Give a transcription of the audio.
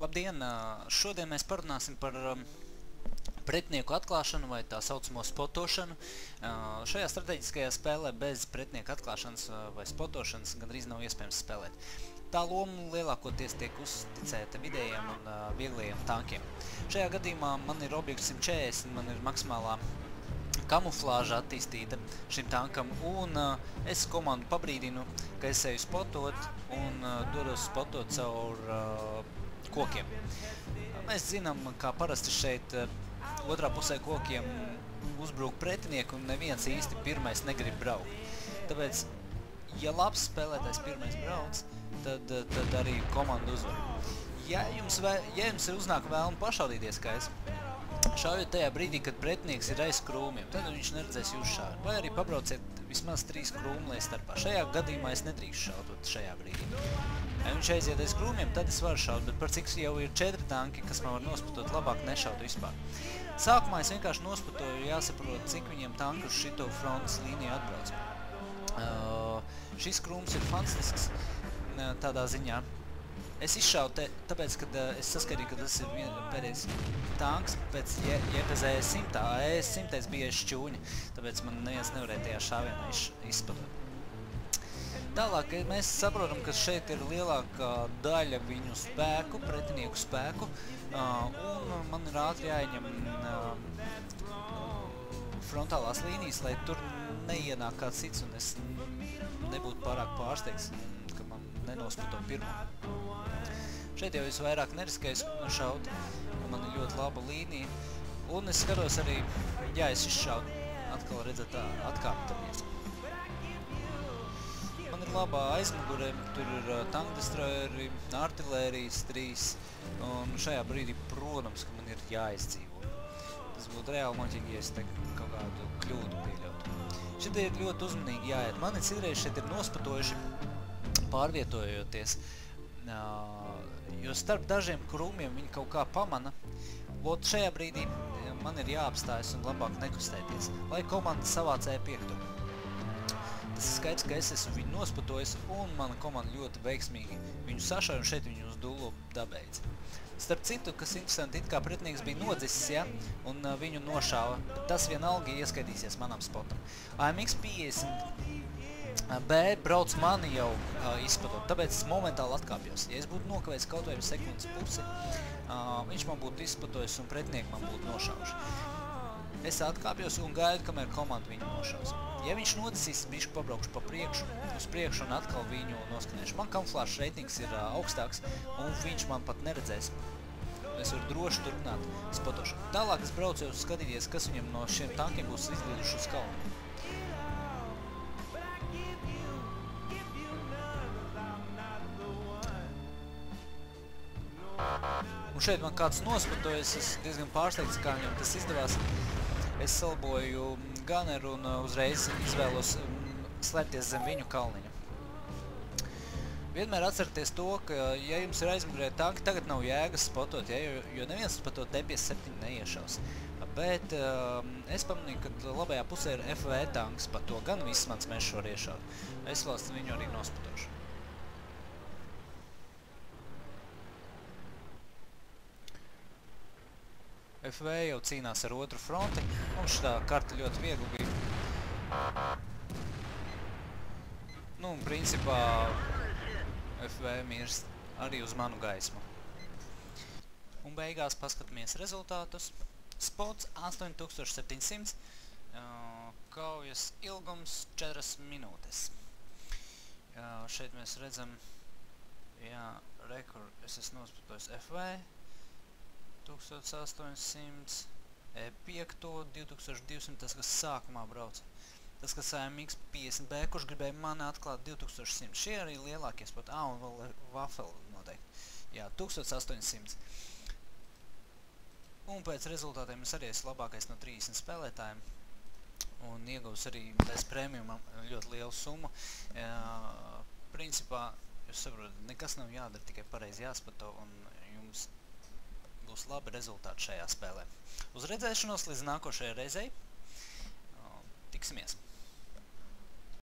Labdien! Šodien mēs parunāsim par pretinieku atklāšanu vai tā saucamo spotošanu. Šajā strateģiskajā spēlē bez pretinieku atklāšanas vai spotošanas gandrīz nav iespējams spēlēt. Tā loma lielākoties tiek uzticēta vidējiem un vieglajiem tankiem. Šajā gadījumā man ir objekts 140, man ir maksimālā kamuflāža attīstīta šim tankam, un es komandu pabrīdinu, ka es eju spotot un dodos spotot caur kokiem. Mēs zinām, kā parasti šeit otrā pusē kokiem uzbrūk pretinieki, un neviens īsti pirmais negrib braukt. Tāpēc, ja labs spēlētājs pirmais brauc, tad arī komanda uzvar. Ja jums ir uznāk vēlme pašaudīties, kā es, šaujot tajā brīdī, kad pretinieks ir aiz krūmiem, tad viņš neredzēs jūs šādi. Vai arī pabrauciet vismaz 3 krūmu, lai starpā. Šajā gadījumā es nedrīkstu šaudot šajā brīdī. Ja viņš aiziet aiz krūmiem, tad es varu šaut, bet par cik jau ir 4 tanki, kas man var nosputot, labāk nešautu vispār. Sākumā es vienkārši nosputoju, jāsaprot, cik viņiem tanki uz šito frontes līniju atbrauc. Šis krūms ir fantastisks tādā ziņā. Es izšautu, tāpēc, kad es saskatīju, ka tas ir pēdējais tanks pēc JPZ ES100. ES100 bija aiz šķūņa, tāpēc man neviens nevarēja tajā šāvienā izspatot. Tālāk mēs saprotam, ka šeit ir lielākā daļa viņu spēku, pretinieku spēku, un man ir ātri jāieņem frontālās līnijas, lai tur neienāk kāds cits, un es nebūtu pārāk pārsteigts, ka man nenosputo pirmo. Šeit jau es vairāk neriskēju šaut, man ir ļoti laba līnija, un es skatos arī, ja es izšautu, atkal redzat atkāptamies. Man ir labā aizmugurē, tur ir tankdestrojeri, artilērijas 3, un šajā brīdī, protams, ka man ir jāizdzīvo. Tas būtu reāli moķīgi, ja es te kaut kādu kļūdu pieļautu. Šeit ir ļoti uzmanīgi jāiet. Mani citreiz šeit ir nospatojuši, pārvietojoties, jo starp dažiem krūmiem viņi kaut kā pamana. Lūk, šajā brīdī man ir jāapstājas un labāk nekustēties, lai komanda savācēja piekto. Tas ir skaidrs, ka es esmu viņu nospatojis, un mana komanda ļoti veiksmīgi viņu sašauja, un šeit viņu uz dūlu dabeidz. Starp citu, kas interesanti, it kā pretinieks bija nodzisis, ja, un viņu nošāva, bet tas vienalga ieskaitīsies manam spotam. AMX 50 B brauc mani jau izspatot, tāpēc es momentāli atkāpjos. Ja es būtu nokavējis kaut vai sekundes pusi, viņš man būtu izspatojis un pretinieki man būtu nošauši. Es atkāpjos un gaidu, kamēr komanda viņu nošaus. Ja viņš nodzisīs, bišķi pabraukšu pa priekšu, uz priekšu un atkal viņu noskanēšu. Man kamuflāžas reitings ir augstāks, un viņš man pat neredzēs. Es varu droši turpināt spotošanu. Tālāk es braucu jau skatīties, kas viņam no šiem tankiem būs izglīduši uz kalnu. Un šeit man kāds nospatojas, es diezgan pārsteigts, kā viņam tas izdevās. Es salboju gunneru un uzreiz izvēlos slēpties zem viņu kalniņa. Vienmēr atcerieties to, ka, ja jums ir aizmugurē tanki, tagad nav jēgas spotot, ja, jo neviens par to T57 neiešaus. Bet es pamanīju, ka labajā pusē ir FV tanks, par to gan viss mans mešs var iešaut. Es vēl viņu arī nospatošu. FV jau cīnās ar otru fronti, un šitā karta ļoti viegli bija. Nu, un principā FV mirst arī uz manu gaismu. Un beigās paskatāmies rezultātus. Spots 8700, kaujas ilgums 4 minūtes. Šeit mēs redzam, jā, es esmu nospatojis FV. 1800, E5, 2200, tas, kas sākumā brauc. Tas, kas AMX 50B, kurš gribēja mani atklāt 2100. Šie arī lielākie spoti. Un vēl Wafel noteikti. Jā, 1800. Un pēc rezultātiem es arī esmu labākais no 30 spēlētājiem. Un iegūs arī bez premiumam ļoti lielu summu. Principā, jūs saprotat, nekas nav jādara, tikai pareizi jāspato, un jums būs labi rezultāti šajā spēlē. Uz redzēšanos līdz nākošajai reizei. Tiksimies!